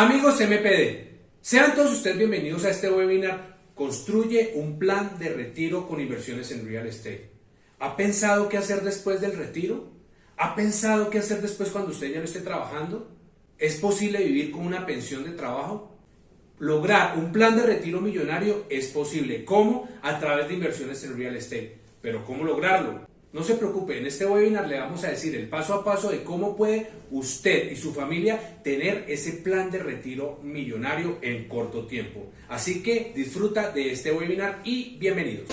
Amigos MPD, sean todos ustedes bienvenidos a este webinar Construye un plan de retiro con inversiones en real estate. ¿Ha pensado qué hacer después del retiro? ¿Ha pensado qué hacer después cuando usted ya no esté trabajando? ¿Es posible vivir con una pensión de trabajo? Lograr un plan de retiro millonario es posible. ¿Cómo? A través de inversiones en real estate. ¿Pero cómo lograrlo? No se preocupe, en este webinar le vamos a decir el paso a paso de cómo puede usted y su familia tener ese plan de retiro millonario en corto tiempo. Así que disfruta de este webinar y bienvenidos.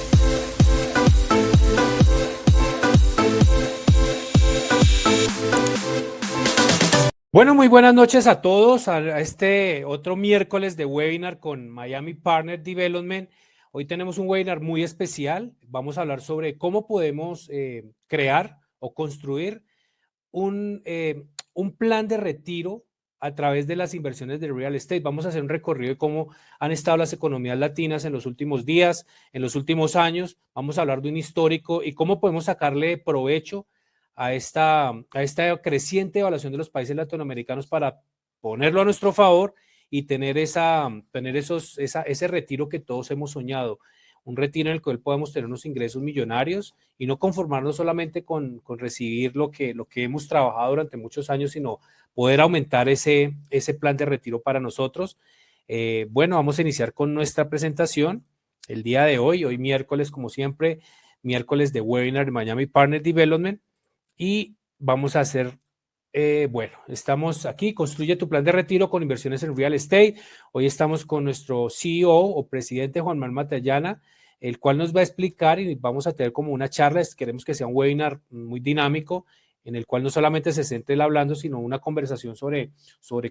Bueno, muy buenas noches a todos a este otro miércoles de webinar con Miami Partner Development. Hoy tenemos un webinar muy especial. Vamos a hablar sobre cómo podemos crear o construir un plan de retiro a través de las inversiones de real estate. Vamos a hacer un recorrido de cómo han estado las economías latinas en los últimos días, en los últimos años. Vamos a hablar de un histórico y cómo podemos sacarle provecho a esta creciente evaluación de los países latinoamericanos para ponerlo a nuestro favor y tener ese retiro que todos hemos soñado, un retiro en el cual podemos tener unos ingresos millonarios y no conformarnos solamente con recibir lo que hemos trabajado durante muchos años, sino poder aumentar ese plan de retiro para nosotros. Bueno, vamos a iniciar con nuestra presentación el día de hoy miércoles, como siempre, miércoles de webinar de Miami Partner Development. Y vamos a hacer, bueno, estamos aquí, construye tu plan de retiro con inversiones en real estate. Hoy estamos con nuestro CEO o presidente Juan Manuel Matallana, el cual nos va a explicar y vamos a tener como una charla. Queremos que sea un webinar muy dinámico, en el cual no solamente se centre él hablando, sino una conversación sobre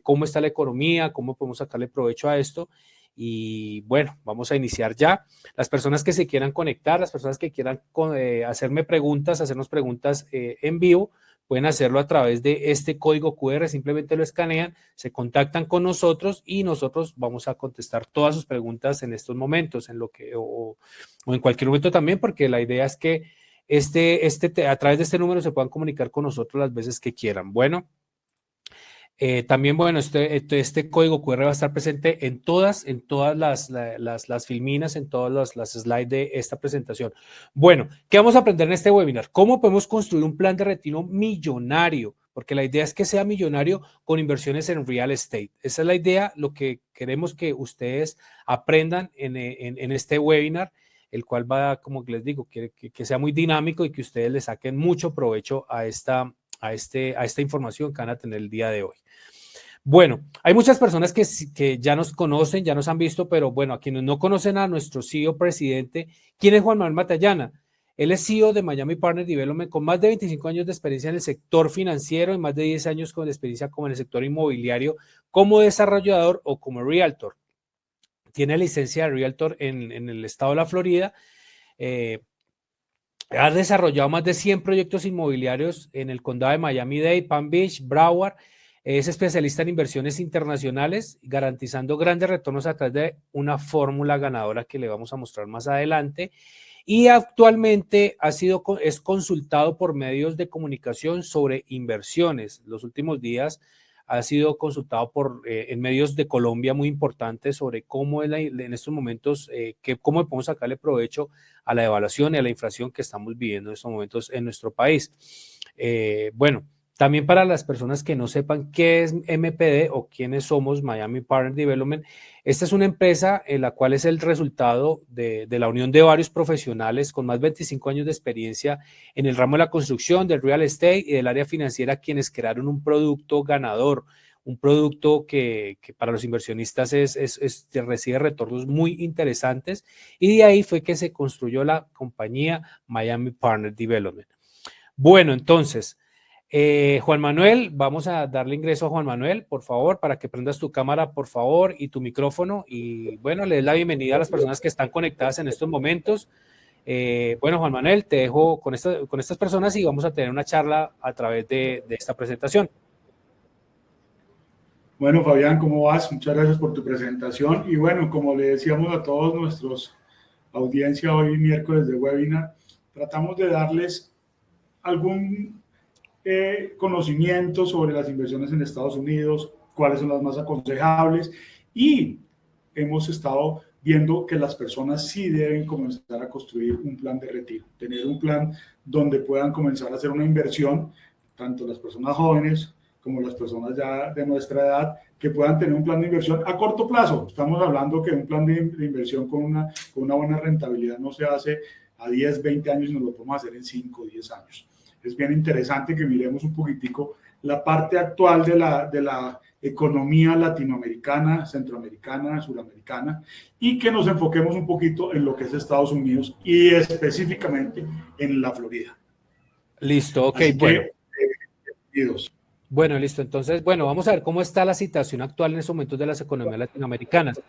cómo está la economía, cómo podemos sacarle provecho a esto. Y bueno, vamos a iniciar ya. Las personas que se quieran conectar, las personas que quieran hacernos preguntas en vivo, pueden hacerlo a través de este código QR, simplemente lo escanean, se contactan con nosotros y nosotros vamos a contestar todas sus preguntas en estos momentos, o en cualquier momento también, porque la idea es que a través de este número se puedan comunicar con nosotros las veces que quieran. Bueno. También, bueno, este código QR va a estar presente en todas las filminas, en todas las slides de esta presentación. Bueno, ¿qué vamos a aprender en este webinar? ¿Cómo podemos construir un plan de retiro millonario? Porque la idea es que sea millonario con inversiones en real estate. Esa es la idea, lo que queremos que ustedes aprendan en este webinar, el cual va, como les digo, que sea muy dinámico y que ustedes le saquen mucho provecho a esta información que van a tener el día de hoy. Bueno, hay muchas personas que ya nos conocen, ya nos han visto, pero bueno, a quienes no conocen a nuestro CEO presidente, ¿quién es Juan Manuel Matallana? Él es CEO de Miami Partner Development con más de 25 años de experiencia en el sector financiero y más de 10 años con experiencia como en el sector inmobiliario, como desarrollador o como realtor. Tiene licencia de realtor en el estado de la Florida. Ha desarrollado más de 100 proyectos inmobiliarios en el condado de Miami-Dade, Palm Beach, Broward. Es especialista en inversiones internacionales, garantizando grandes retornos a través de una fórmula ganadora que le vamos a mostrar más adelante. Y actualmente es consultado por medios de comunicación sobre inversiones. Los últimos días ha sido consultado en medios de Colombia muy importantes sobre cómo en estos momentos, cómo podemos sacarle provecho a la devaluación y a la inflación que estamos viviendo en estos momentos en nuestro país. Bueno, también para las personas que no sepan qué es MPD o quiénes somos Miami Partner Development, esta es una empresa en la cual es el resultado de la unión de varios profesionales con más de 25 años de experiencia en el ramo de la construcción, del real estate y del área financiera, quienes crearon un producto ganador, un producto que para los inversionistas recibe retornos muy interesantes, y de ahí fue que se construyó la compañía Miami Partner Development. Bueno, entonces, Juan Manuel, vamos a darle ingreso a Juan Manuel, por favor, para que prendas tu cámara, por favor, y tu micrófono. Y bueno, le des la bienvenida a las personas que están conectadas en estos momentos. Bueno, Juan Manuel, te dejo con estas personas y vamos a tener una charla a través de esta presentación. Bueno, Fabián, ¿cómo vas? Muchas gracias por tu presentación. Y bueno, como le decíamos a todos nuestros audiencia hoy miércoles de webinar, tratamos de darles algún conocimiento sobre las inversiones en Estados Unidos, cuáles son las más aconsejables, y hemos estado viendo que las personas sí deben comenzar a construir un plan de retiro, tener un plan donde puedan comenzar a hacer una inversión, tanto las personas jóvenes como las personas ya de nuestra edad, que puedan tener un plan de inversión a corto plazo. Estamos hablando que un plan de inversión con una buena rentabilidad no se hace a 10, 20 años, sino lo podemos hacer en 5 o 10 años. Es bien interesante que miremos un poquitico la parte actual de la economía latinoamericana, centroamericana, suramericana, y que nos enfoquemos un poquito en lo que es Estados Unidos y específicamente en la Florida. Listo, ok, Así bueno. Bueno, listo. Entonces, bueno, vamos a ver cómo está la situación actual en estos momentos de las economías latinoamericanas.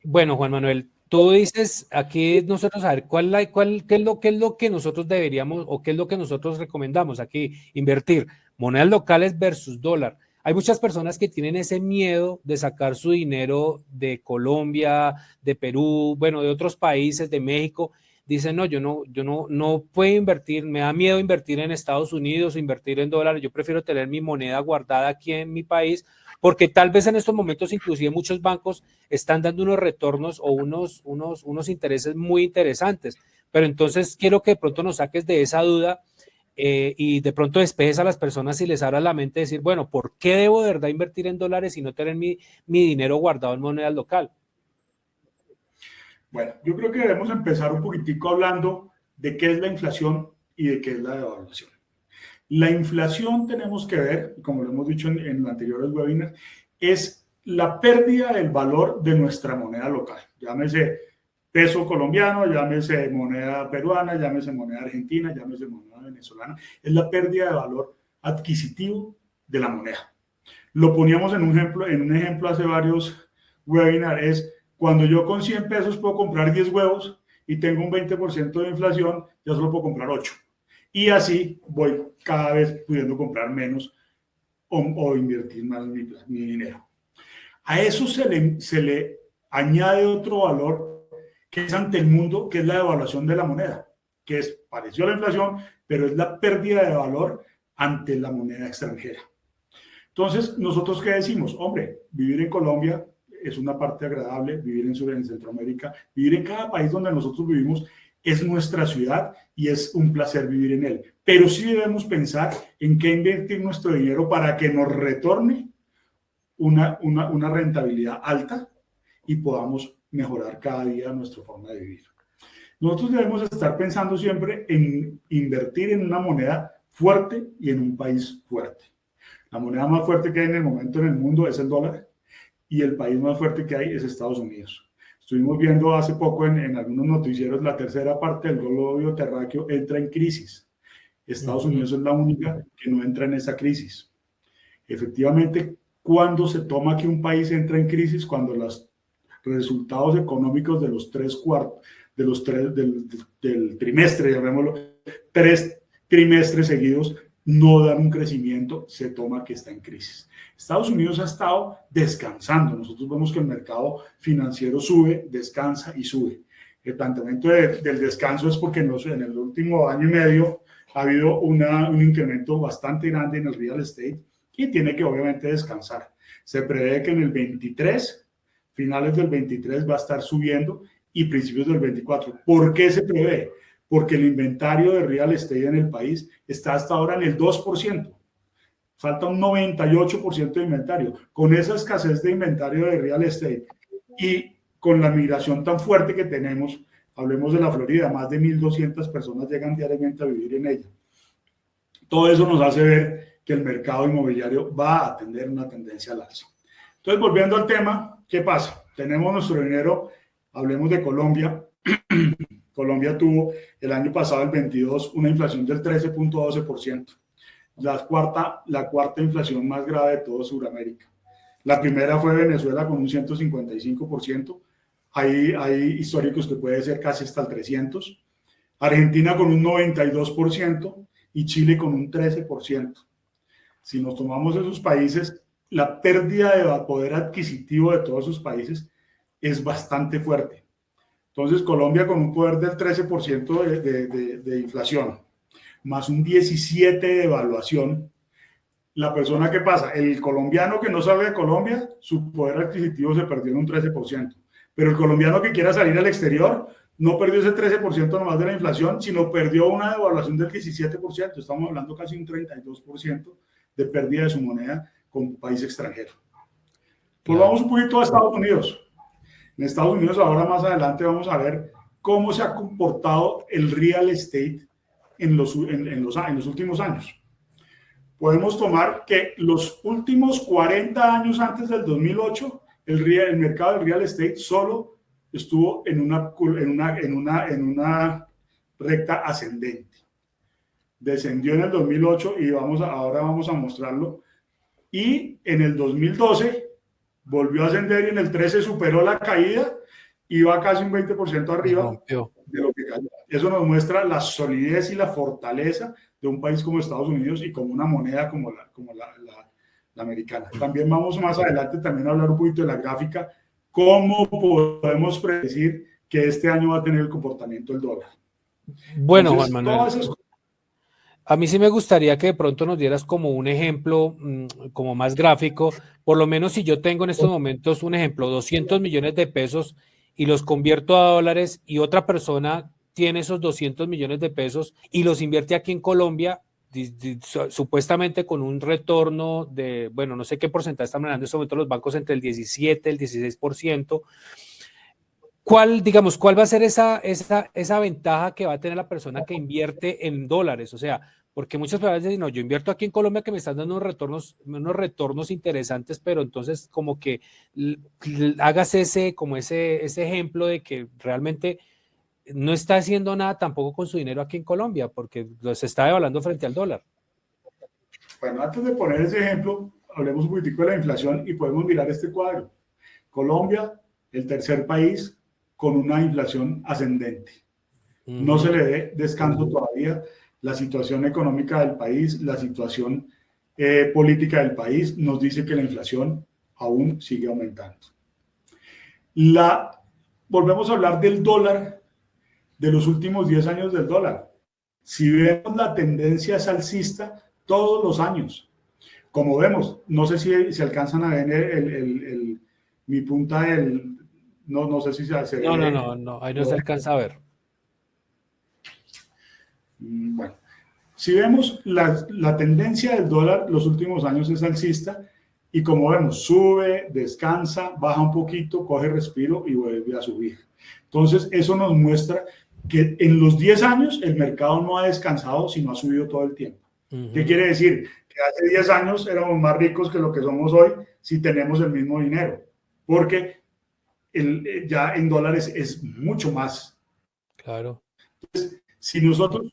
Bueno, Juan Manuel, tú dices aquí nosotros a ver qué es lo que nosotros deberíamos o qué es lo que nosotros recomendamos aquí invertir, monedas locales versus dólar. Hay muchas personas que tienen ese miedo de sacar su dinero de Colombia, de Perú, bueno, de otros países, de México. Dicen, no, yo no puedo invertir, me da miedo invertir en Estados Unidos, invertir en dólares, yo prefiero tener mi moneda guardada aquí en mi país, porque tal vez en estos momentos inclusive muchos bancos están dando unos retornos o unos intereses muy interesantes. Pero entonces quiero que de pronto nos saques de esa duda y de pronto despejes a las personas y les abras la mente de decir, bueno, ¿por qué debo de verdad invertir en dólares y no tener mi dinero guardado en moneda local? Bueno, yo creo que debemos empezar un poquitico hablando de qué es la inflación y de qué es la devaluación. La inflación tenemos que ver, como lo hemos dicho en anteriores webinars, es la pérdida del valor de nuestra moneda local. Llámese peso colombiano, llámese moneda peruana, llámese moneda argentina, llámese moneda venezolana. Es la pérdida de valor adquisitivo de la moneda. Lo poníamos en un ejemplo hace varios webinars, es cuando yo con 100 pesos puedo comprar 10 huevos y tengo un 20% de inflación, ya solo puedo comprar 8. Y así voy cada vez pudiendo comprar menos o invertir más mi dinero. A eso se le añade otro valor que es ante el mundo, que es la devaluación de la moneda, que es parecido a la inflación, pero es la pérdida de valor ante la moneda extranjera. Entonces, ¿nosotros qué decimos? Hombre, vivir en Colombia es una parte agradable, vivir en Centroamérica, vivir en cada país donde nosotros vivimos es nuestra ciudad y es un placer vivir en él. Pero sí debemos pensar en qué invertir nuestro dinero para que nos retorne una rentabilidad alta y podamos mejorar cada día nuestra forma de vivir. Nosotros debemos estar pensando siempre en invertir en una moneda fuerte y en un país fuerte. La moneda más fuerte que hay en el momento en el mundo es el dólar y el país más fuerte que hay es Estados Unidos. Estuvimos viendo hace poco en algunos noticieros la tercera parte del globo terráqueo entra en crisis. Estados Unidos es la única que no entra en esa crisis. Efectivamente, ¿cuándo se toma que un país entra en crisis? Cuando los resultados económicos de los del trimestre, llamémoslo, 3 trimestres seguidos, no dan un crecimiento, se toma que está en crisis. Estados Unidos ha estado descansando. Nosotros vemos que el mercado financiero sube, descansa y sube. El planteamiento del descanso es porque en el último año y medio ha habido un incremento bastante grande en el real estate y tiene que obviamente descansar. Se prevé que en el 23, finales del 23 va a estar subiendo y principios del 24. ¿Por qué se prevé? Porque el inventario de real estate en el país está hasta ahora en el 2%. Falta un 98% de inventario. Con esa escasez de inventario de real estate y con la migración tan fuerte que tenemos, hablemos de la Florida, más de 1.200 personas llegan diariamente a vivir en ella. Todo eso nos hace ver que el mercado inmobiliario va a tener una tendencia al alza. Entonces, volviendo al tema, ¿qué pasa? Tenemos nuestro dinero, hablemos de Colombia. Colombia tuvo el año pasado, el 22, una inflación del 13.12%. La cuarta inflación más grave de toda Sudamérica. La primera fue Venezuela con un 155%. Hay históricos que puede ser casi hasta el 300%. Argentina con un 92% y Chile con un 13%. Si nos tomamos esos países, la pérdida de poder adquisitivo de todos esos países es bastante fuerte. Entonces, Colombia con un poder del 13% de inflación, más un 17% de devaluación, la persona que pasa, el colombiano que no sale de Colombia, su poder adquisitivo se perdió en un 13%. Pero el colombiano que quiera salir al exterior no perdió ese 13% nomás de la inflación, sino perdió una devaluación del 17%. Estamos hablando casi un 32% de pérdida de su moneda con un país extranjero. Pues vamos un poquito a Estados Unidos. En Estados Unidos ahora más adelante vamos a ver cómo se ha comportado el real estate en los últimos años. Podemos tomar que los últimos 40 años antes del 2008, el mercado del real estate solo estuvo en una recta ascendente. Descendió en el 2008 y ahora vamos a mostrarlo. Y en el 2012 volvió a ascender y en el 13 superó la caída y va casi un 20% arriba de lo que cayó. Eso nos muestra la solidez y la fortaleza de un país como Estados Unidos y como una moneda como la americana. También vamos más adelante también a hablar un poquito de la gráfica, cómo podemos predecir que este año va a tener el comportamiento del dólar. Bueno, entonces, Juan Manuel, a mí sí me gustaría que de pronto nos dieras como un ejemplo como más gráfico, por lo menos si yo tengo en estos momentos un ejemplo, 200 millones de pesos y los convierto a dólares y otra persona tiene esos 200 millones de pesos y los invierte aquí en Colombia, supuestamente con un retorno de, bueno, no sé qué porcentaje están manejando en este momento los bancos entre el 17 y el 16%. ¿Cuál va a ser esa ventaja que va a tener la persona que invierte en dólares? O sea, porque muchas personas dicen, no, yo invierto aquí en Colombia que me están dando unos retornos interesantes, pero entonces como que hagas ese ejemplo de que realmente no está haciendo nada tampoco con su dinero aquí en Colombia, porque se está devaluando frente al dólar. Bueno, antes de poner ese ejemplo, hablemos un poquitico de la inflación y podemos mirar este cuadro. Colombia, el tercer país con una inflación ascendente. No se le dé descanso todavía. La situación económica del país, la situación política del país nos dice que la inflación aún sigue aumentando. Volvemos a hablar del dólar, de los últimos 10 años del dólar. Si vemos la tendencia es alcista todos los años. Como vemos, no sé si alcanzan a ver mi punta del... No sé si se ve. No, ahí no se alcanza a ver. Bueno, si vemos la tendencia del dólar los últimos años es alcista y como vemos, sube, descansa, baja un poquito, coge respiro y vuelve a subir. Entonces, eso nos muestra que en los 10 años el mercado no ha descansado, sino ha subido todo el tiempo. ¿Qué quiere decir? Que hace 10 años éramos más ricos que lo que somos hoy si tenemos el mismo dinero, porque ya en dólares es mucho más. Claro. Entonces, si nosotros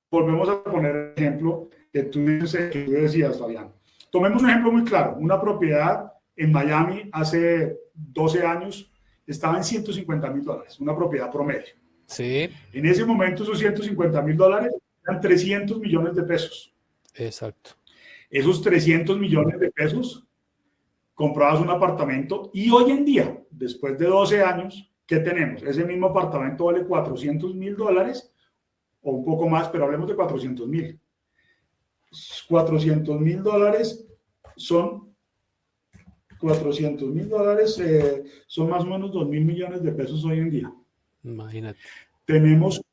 volvemos a poner el ejemplo que tú decías, Fabián. Tomemos un ejemplo muy claro. Una propiedad en Miami hace 12 años estaba en $150,000, una propiedad promedio. Sí. En ese momento esos $150,000 eran 300 millones de pesos. Exacto. Esos 300 millones de pesos comprabas un apartamento y hoy en día, después de 12 años, ¿qué tenemos? Ese mismo apartamento vale $400,000 o un poco más, pero hablemos de 400,000. $400,000 son son más o menos 2,000 millones de pesos hoy en día. Imagínate. Tenemos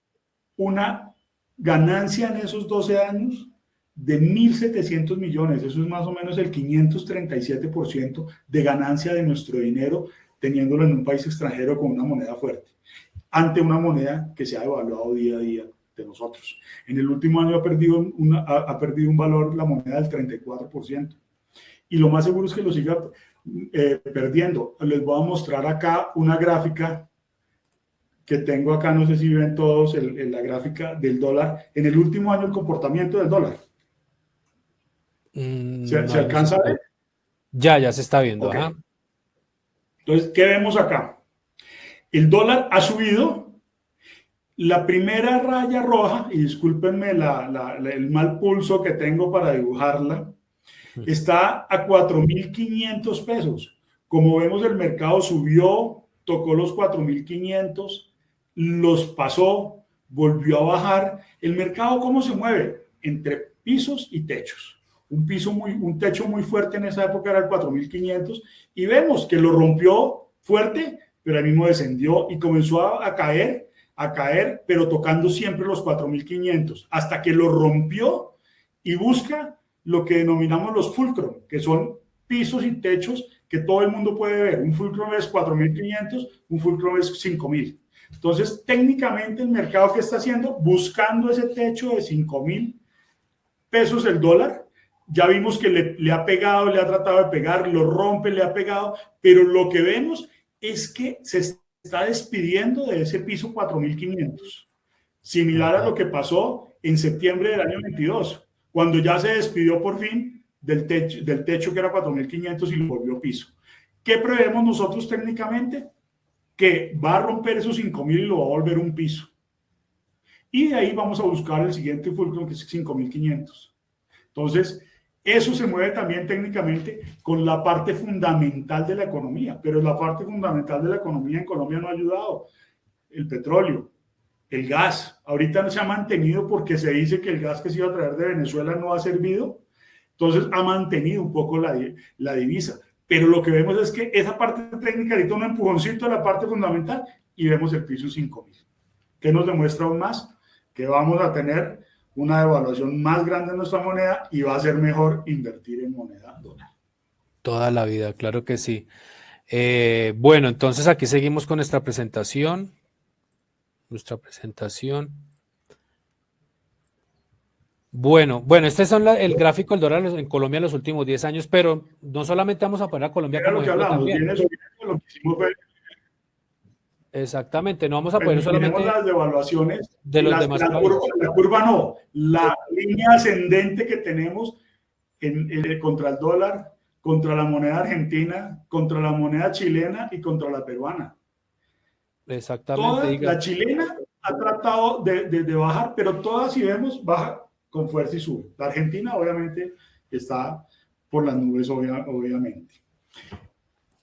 una ganancia en esos 12 años de 1.700 millones. Eso es más o menos el 537% de ganancia de nuestro dinero teniéndolo en un país extranjero con una moneda fuerte, ante una moneda que se ha devaluado día a día de nosotros. En el último año ha perdido un valor la moneda del 34%. Y lo más seguro es que lo siga perdiendo. Les voy a mostrar acá una gráfica que tengo acá, no sé si ven todos la gráfica del dólar. En el último año el comportamiento del dólar. ¿Se alcanza a ver? Ya se está viendo. Okay. Entonces, ¿qué vemos acá? El dólar ha subido. La primera raya roja, y discúlpenme el mal pulso que tengo para dibujarla, está a 4.500 pesos. Como vemos, el mercado subió, tocó los 4.500, los pasó, volvió a bajar. El mercado, ¿cómo se mueve? Entre pisos y techos. un techo muy fuerte en esa época era el 4.500 y vemos que lo rompió fuerte, pero ahí mismo descendió y comenzó a caer, pero tocando siempre los 4.500 hasta que lo rompió y busca lo que denominamos los fulcrum, que son pisos y techos que todo el mundo puede ver. Un fulcrum es 4.500, un fulcrum es 5.000. Entonces, técnicamente el mercado, ¿qué está haciendo? Buscando ese techo de 5.000 pesos el dólar. Ya vimos que le ha pegado, le ha tratado de pegar, lo rompe, le ha pegado, pero lo que vemos es que se está despidiendo de ese piso 4.500. Similar a lo que pasó en septiembre del año 22, cuando ya se despidió por fin del techo que era 4.500 y lo volvió piso. ¿Qué prevemos nosotros técnicamente? Que va a romper esos 5.000 y lo va a volver un piso. Y de ahí vamos a buscar el siguiente fulcrum, que es 5.500. Entonces, eso se mueve también técnicamente con la parte fundamental de la economía, pero la parte fundamental de la economía en Colombia no ha ayudado. El petróleo, el gas, ahorita no se ha mantenido porque se dice que el gas que se iba a traer de Venezuela no ha servido, entonces ha mantenido un poco la divisa. Pero lo que vemos es que esa parte técnica ahorita un empujoncito a la parte fundamental y vemos el piso 5.000. ¿Qué nos demuestra aún más? Que vamos a tener una devaluación más grande en nuestra moneda y va a ser mejor invertir en moneda dólar. Toda la vida, claro que sí. Bueno, entonces aquí seguimos con nuestra presentación. Bueno, este es el gráfico del dólar en Colombia en los últimos 10 años, pero no solamente vamos a poner a Colombia como ejemplo también. Lo que hicimos fue, exactamente, no vamos a poner solamente las devaluaciones de los demás países. La curva no, la línea ascendente que tenemos contra el dólar, contra la moneda argentina, contra la moneda chilena y contra la peruana. Exactamente. La chilena ha tratado de bajar, pero todas, si vemos, baja con fuerza y sube. La Argentina, obviamente, está por las nubes, obviamente.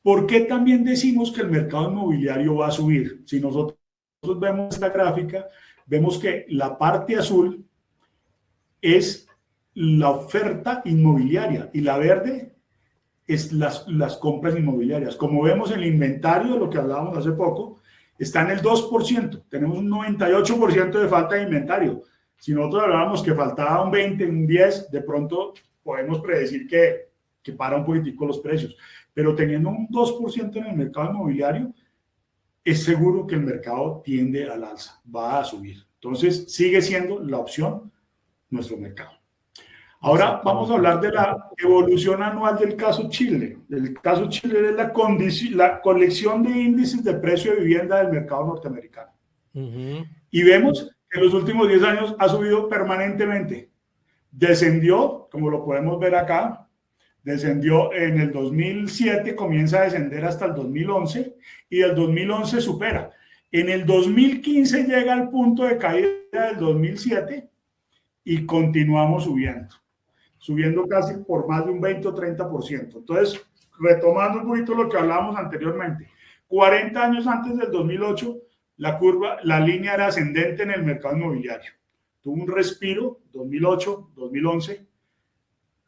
¿Por qué también decimos que el mercado inmobiliario va a subir? Si nosotros vemos esta gráfica, vemos que la parte azul es la oferta inmobiliaria y la verde es las compras inmobiliarias. Como vemos en el inventario, de lo que hablábamos hace poco, está en el 2%. Tenemos un 98% de falta de inventario. Si nosotros hablábamos que faltaba un 20, un 10, de pronto podemos predecir que para un poquitico los precios. Pero teniendo un 2% en el mercado inmobiliario, es seguro que el mercado tiende al alza, va a subir. Entonces, sigue siendo la opción nuestro mercado. Ahora vamos a hablar de la evolución anual del caso Chile. El caso Chile es la colección de índices de precio de vivienda del mercado norteamericano. Y vemos que en los últimos 10 años ha subido permanentemente. Descendió, como lo podemos ver acá, descendió en el 2007, comienza a descender hasta el 2011 y del 2011 supera. En el 2015 llega al punto de caída del 2007 y continuamos subiendo casi por más de un 20 o 30%. Entonces, retomando un poquito lo que hablábamos anteriormente, 40 años antes del 2008, la línea era ascendente en el mercado inmobiliario. Tuvo un respiro, 2008, 2011,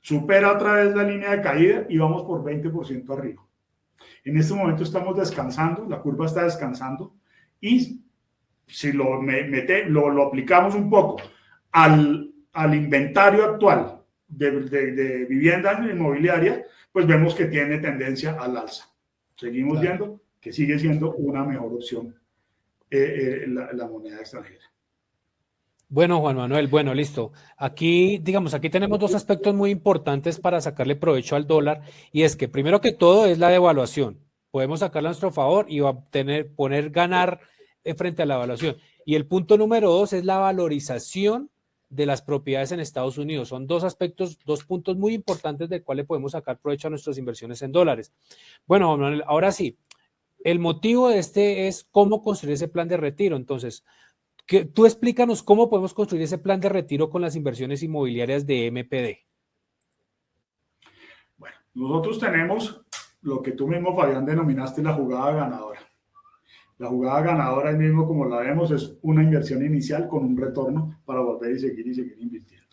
supera otra vez la línea de caída y vamos por 20% arriba. En este momento estamos descansando, la curva está descansando y si lo aplicamos un poco al inventario actual de vivienda inmobiliaria, pues vemos que tiene tendencia al alza. Seguimos viendo que sigue siendo una mejor opción la moneda extranjera. Bueno, Juan Manuel, bueno, listo. Aquí, digamos, aquí tenemos dos aspectos muy importantes para sacarle provecho al dólar y es que primero que todo es la devaluación. Podemos sacarla a nuestro favor y poner ganar frente a la devaluación. Y el punto número 2 es la valorización de las propiedades en Estados Unidos. Son dos aspectos, dos puntos muy importantes del cual le podemos sacar provecho a nuestras inversiones en dólares. Bueno, Juan Manuel, ahora sí, el motivo de este es cómo construir ese plan de retiro. Entonces, tú explícanos cómo podemos construir ese plan de retiro con las inversiones inmobiliarias de MPD. Bueno, nosotros tenemos lo que tú mismo, Fabián, denominaste la jugada ganadora. La jugada ganadora, mismo como la vemos, es una inversión inicial con un retorno para volver y seguir invirtiendo.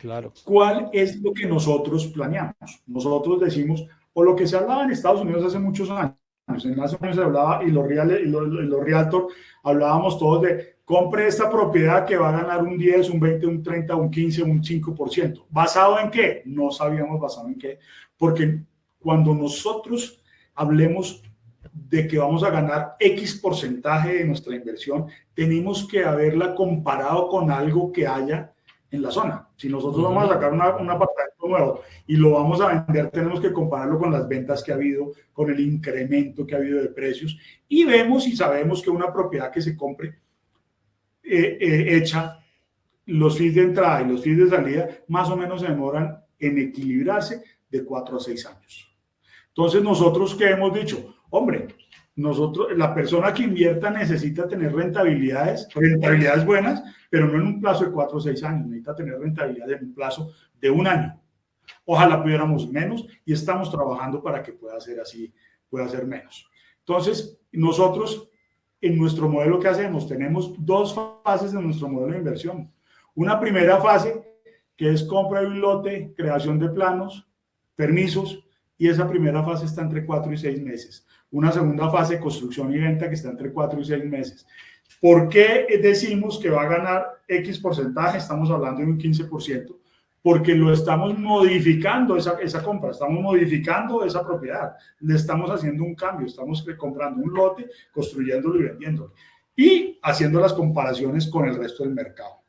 Claro. ¿Cuál es lo que nosotros planeamos? Nosotros decimos, o lo que se hablaba en Estados Unidos hace muchos años, en hace años se hablaba, y los realtor hablábamos todos de, compre esta propiedad que va a ganar un 10, un 20, un 30, un 15, un 5%. ¿Basado en qué? No sabíamos basado en qué, porque cuando nosotros hablemos de que vamos a ganar X porcentaje de nuestra inversión, tenemos que haberla comparado con algo que haya en la zona. Si nosotros vamos a sacar un apartamento nuevo y lo vamos a vender, tenemos que compararlo con las ventas que ha habido, con el incremento que ha habido de precios, y vemos y sabemos que una propiedad que se compre hecha, los fees de entrada y los fees de salida más o menos se demoran en equilibrarse de 4 a 6 años. Entonces nosotros, ¿qué hemos dicho? Hombre, la persona que invierta necesita tener rentabilidades buenas, pero no en un plazo de 4 o 6 años, necesita tener rentabilidades en un plazo de un año. Ojalá pudiéramos menos y estamos trabajando para que pueda ser así, pueda ser menos. Entonces, nosotros en nuestro modelo, ¿qué hacemos? Tenemos 2 fases de nuestro modelo de inversión. Una primera fase, que es compra de un lote, creación de planos, permisos, y esa primera fase está entre 4 y 6 meses. Una segunda fase, construcción y venta, que está entre 4 y 6 meses. ¿Por qué decimos que va a ganar X porcentaje? Estamos hablando de un 15%, porque lo estamos modificando esa compra, estamos modificando esa propiedad, le estamos haciendo un cambio, estamos comprando un lote, construyéndolo y vendiéndolo, y haciendo las comparaciones con el resto del mercado.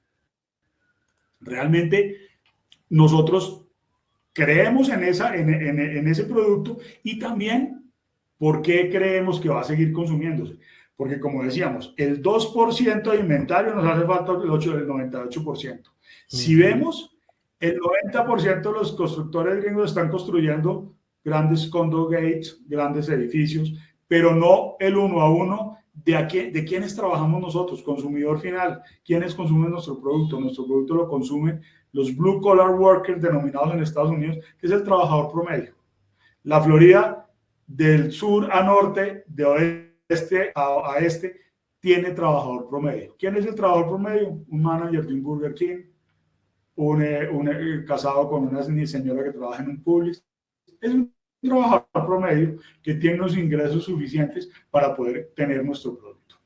Realmente nosotros creemos en ese producto, y también, ¿por qué creemos que va a seguir consumiéndose? Porque, como decíamos, el 2% de inventario nos hace falta el 98%. Si vemos, el 90% de los constructores gringos están construyendo grandes condo gates, grandes edificios, pero no el 1 a 1 de quiénes trabajamos nosotros, consumidor final, quiénes consumen nuestro producto. Nuestro producto lo consumen los blue collar workers, denominados en Estados Unidos, que es el trabajador promedio. La Florida, del sur a norte, de oeste a este, tiene trabajador promedio. ¿Quién es el trabajador promedio? Un manager de un Burger King, casado con una señora que trabaja en un Publix. Es un trabajador promedio que tiene unos ingresos suficientes para poder tener nuestro producto.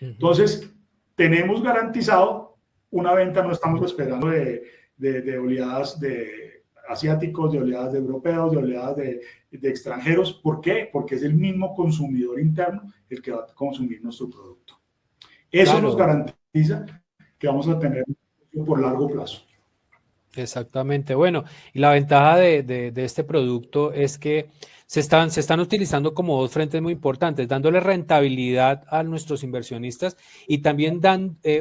Entonces, tenemos garantizado una venta, no estamos esperando de oleadas de asiáticos, de oleadas de europeos, de oleadas de extranjeros. ¿Por qué? Porque es el mismo consumidor interno el que va a consumir nuestro producto. Eso claro, nos garantiza que vamos a tener por largo plazo. Exactamente. Bueno, y la ventaja de este producto es que se están utilizando como 2 frentes muy importantes, dándole rentabilidad a nuestros inversionistas y también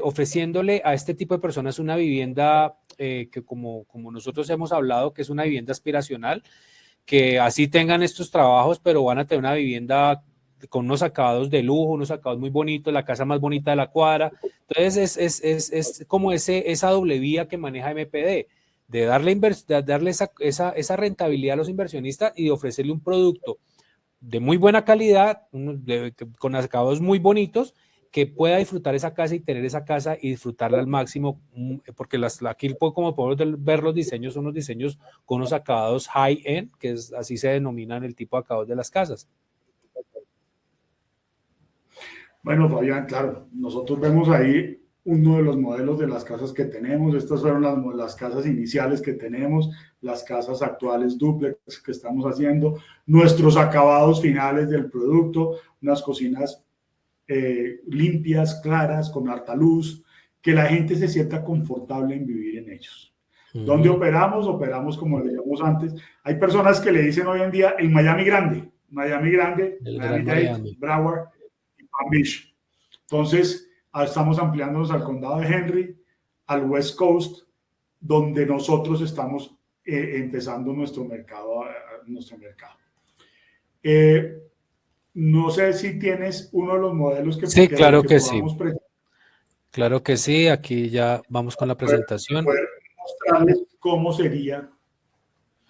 ofreciéndole a este tipo de personas una vivienda que como nosotros hemos hablado, que es una vivienda aspiracional, que así tengan estos trabajos, pero van a tener una vivienda con unos acabados de lujo, unos acabados muy bonitos, la casa más bonita de la cuadra. Entonces es como esa doble vía que maneja MPD, de darle esa rentabilidad a los inversionistas y de ofrecerle un producto de muy buena calidad, con acabados muy bonitos, que pueda disfrutar esa casa y tener esa casa y disfrutarla al máximo, porque aquí como podemos ver los diseños, son unos diseños con unos acabados high-end, que así se denominan el tipo de acabados de las casas. Bueno, Fabián, claro, nosotros vemos ahí uno de los modelos de las casas que tenemos. Estas fueron las casas iniciales que tenemos, las casas actuales dúplex que estamos haciendo, nuestros acabados finales del producto, unas cocinas limpias, claras, con harta luz, que la gente se sienta confortable en vivir en ellos. ¿Dónde operamos? Operamos, como decíamos antes. Hay personas que le dicen hoy en día el Miami Grande, Miami-Dade, Broward y Palm Beach. Entonces, estamos ampliándonos al condado de Henry, al West Coast, donde nosotros estamos empezando nuestro mercado. No sé si tienes uno de los modelos que sí, claro que sí. Claro que sí, aquí ya vamos con la presentación. Poder mostrarles cómo sería.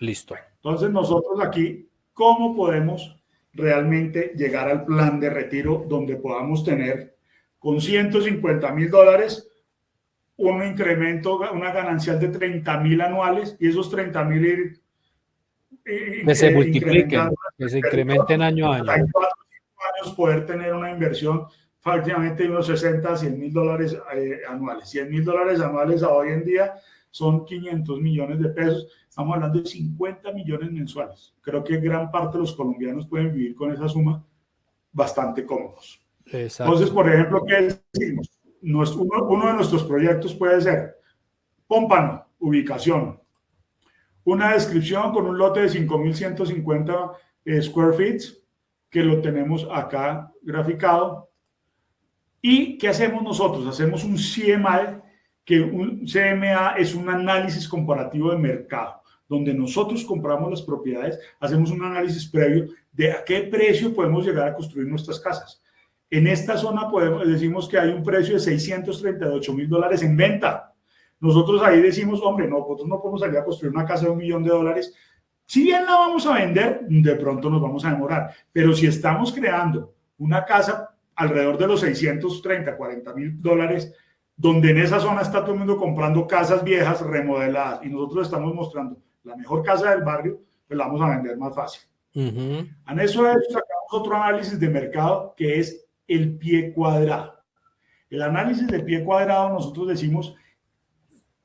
Listo. Entonces nosotros aquí, ¿cómo podemos realmente llegar al plan de retiro donde podamos tener con $150,000 un incremento, una ganancial de 30.000 anuales, y esos 30.000 ir Que se multipliquen, incrementando que se incrementen año a año. en 4 o 5 años poder tener una inversión prácticamente de unos 60 a 100 mil dólares anuales. 100 mil dólares anuales a hoy en día son 500 millones de pesos. Estamos hablando de 50 millones mensuales. Creo que gran parte de los colombianos pueden vivir con esa suma bastante cómodos. Exacto. Entonces, por ejemplo, ¿qué decimos? Uno de nuestros proyectos puede ser Pómpano, ubicación. Una descripción con un lote de 5.150 square feet, que lo tenemos acá graficado. ¿Y qué hacemos nosotros? Hacemos un CMA, que un CMA es un análisis comparativo de mercado, donde nosotros compramos las propiedades, hacemos un análisis previo de a qué precio podemos llegar a construir nuestras casas. En esta zona decimos que hay un precio de 638 mil dólares en venta. Nosotros ahí decimos, hombre, no, nosotros no podemos salir a construir una casa de $1 millón. Si bien la vamos a vender, de pronto nos vamos a demorar. Pero si estamos creando una casa alrededor de los 630, 40 mil dólares, donde en esa zona está todo el mundo comprando casas viejas remodeladas y nosotros estamos mostrando la mejor casa del barrio, pues la vamos a vender más fácil. En eso sacamos otro análisis de mercado, que es el pie cuadrado. El análisis del pie cuadrado, nosotros decimos,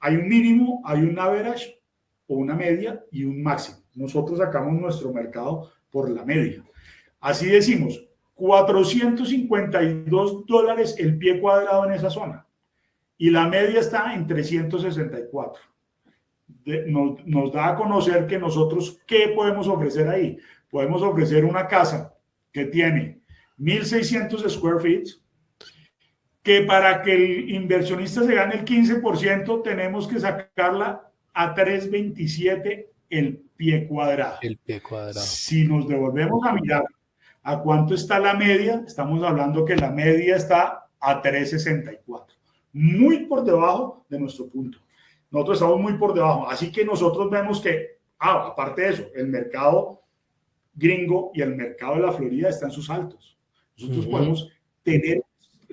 hay un mínimo, hay un average o una media y un máximo. Nosotros sacamos nuestro mercado por la media. Así decimos, 452 dólares el pie cuadrado en esa zona. Y la media está en 364. Nos da a conocer que nosotros, ¿qué podemos ofrecer ahí? Podemos ofrecer una casa que tiene 1.600 square feet, que para que el inversionista se gane el 15%, tenemos que sacarla a 327 el pie cuadrado. El pie cuadrado. Si nos devolvemos a mirar a cuánto está la media, estamos hablando que la media está a 364, muy por debajo de nuestro punto. Nosotros estamos muy por debajo, así que nosotros vemos que, aparte de eso, el mercado gringo y el mercado de la Florida están en sus altos. Nosotros podemos tener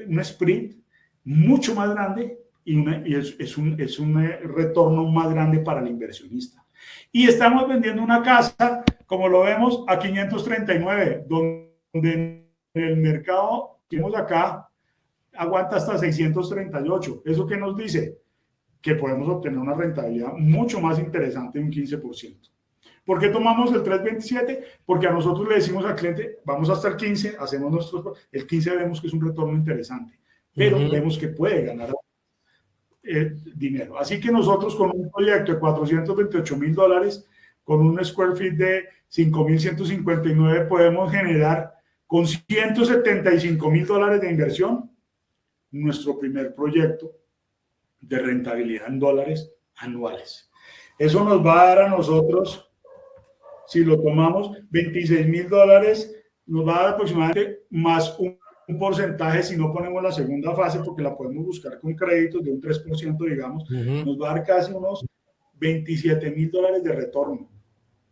un sprint mucho más grande y es un retorno más grande para el inversionista. Y estamos vendiendo una casa, como lo vemos, a 539, donde el mercado, vimos acá, aguanta hasta 638. ¿Eso qué nos dice? Que podemos obtener una rentabilidad mucho más interesante de un 15%. ¿Por qué tomamos el 327? Porque a nosotros le decimos al cliente, vamos hasta el 15, hacemos el 15 vemos que es un retorno interesante, pero vemos que puede ganar dinero. Así que nosotros con un proyecto de 428 mil dólares, con un square feet de 5.159, podemos generar con 175 mil dólares de inversión nuestro primer proyecto de rentabilidad en dólares anuales. Eso nos va a dar a nosotros, si lo tomamos, 26 mil dólares, nos va a dar aproximadamente más un porcentaje si no ponemos la segunda fase, porque la podemos buscar con créditos de un 3%, digamos, nos va a dar casi unos 27 mil dólares de retorno.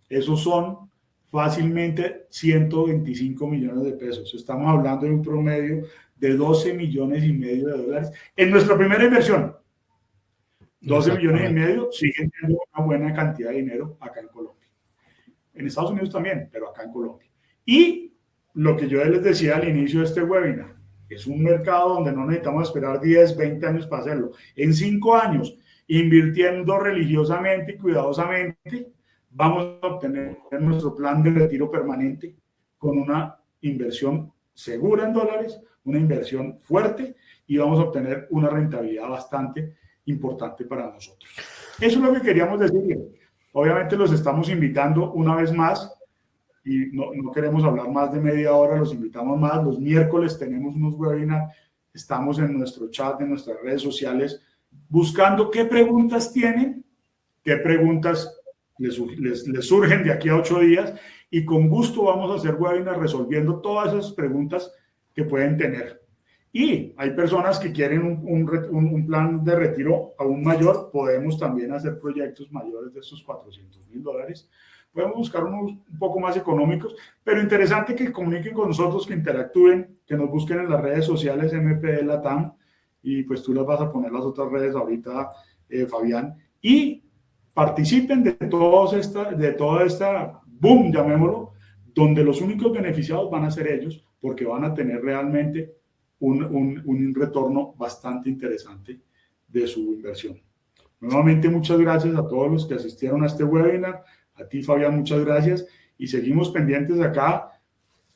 Esos son fácilmente 125 millones de pesos. Estamos hablando de un promedio de 12 millones y medio de dólares en nuestra primera inversión. 12 millones y medio siguen siendo una buena cantidad de dinero acá en Colombia. En Estados Unidos también, pero acá en Colombia. Y lo que yo les decía al inicio de este webinar, es un mercado donde no necesitamos esperar 10, 20 años para hacerlo. En 5 años, invirtiendo religiosamente y cuidadosamente, vamos a obtener nuestro plan de retiro permanente con una inversión segura en dólares, una inversión fuerte, y vamos a obtener una rentabilidad bastante importante para nosotros. Eso es lo que queríamos decirles. Obviamente los estamos invitando una vez más, y no queremos hablar más de media hora, los invitamos más. Los miércoles tenemos unos webinars, estamos en nuestro chat, en nuestras redes sociales, buscando qué preguntas tienen, qué preguntas les surgen de aquí a 8 días, y con gusto vamos a hacer webinars resolviendo todas esas preguntas que pueden tener. Y hay personas que quieren un plan de retiro aún mayor, podemos también hacer proyectos mayores de estos 400 mil dólares. Podemos buscar unos un poco más económicos, pero interesante que comuniquen con nosotros, que interactúen, que nos busquen en las redes sociales MPD Latam, y pues tú les vas a poner las otras redes ahorita, Fabián, y participen de toda esta boom, llamémoslo, donde los únicos beneficiados van a ser ellos, porque van a tener realmente un retorno bastante interesante de su inversión. Nuevamente, muchas gracias a todos los que asistieron a este webinar. A ti, Fabián, muchas gracias. Y seguimos pendientes acá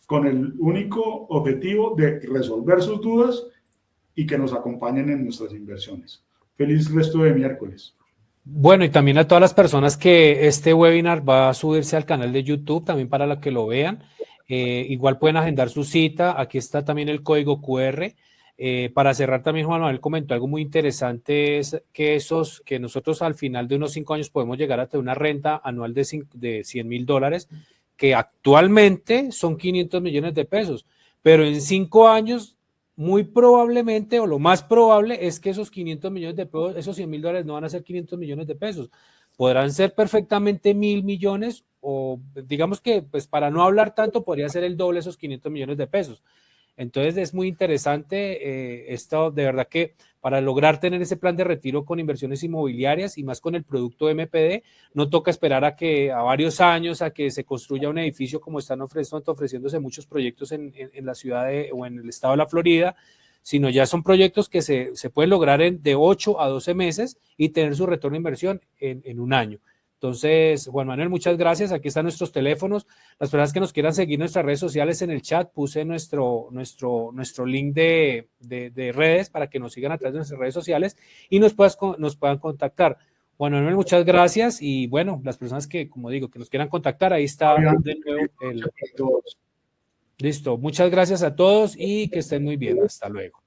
con el único objetivo de resolver sus dudas y que nos acompañen en nuestras inversiones. Feliz resto de miércoles. Bueno, y también a todas las personas que este webinar va a subirse al canal de YouTube, también para la que lo vean. Igual pueden agendar su cita. Aquí está también el código QR. Para cerrar, también Juan Manuel comentó algo muy interesante, es que nosotros al final de unos 5 años podemos llegar a tener una renta anual de $100,000, que actualmente son 500 millones de pesos, pero en 5 años muy probablemente, o lo más probable, es que esos 500 millones de pesos, esos $100,000 no van a ser 500 millones de pesos, podrán ser perfectamente 1.000 millones, o digamos que, pues para no hablar tanto, podría ser el doble de esos 500 millones de pesos. Entonces es muy interesante esto, de verdad que para lograr tener ese plan de retiro con inversiones inmobiliarias y más con el producto MPD, no toca esperar a varios años a que se construya un edificio como están ofreciéndose muchos proyectos en la ciudad o en el estado de la Florida, sino ya son proyectos que se pueden lograr de 8 a 12 meses y tener su retorno de inversión en un año. Entonces, Juan Manuel, muchas gracias. Aquí están nuestros teléfonos. Las personas que nos quieran seguir en nuestras redes sociales, en el chat puse nuestro link de redes para que nos sigan a través de nuestras redes sociales y nos puedan contactar. Juan Manuel, muchas gracias. Y bueno, las personas que, como digo, que nos quieran contactar, ahí está de nuevo Listo. Muchas gracias a todos y que estén muy bien. Hasta luego.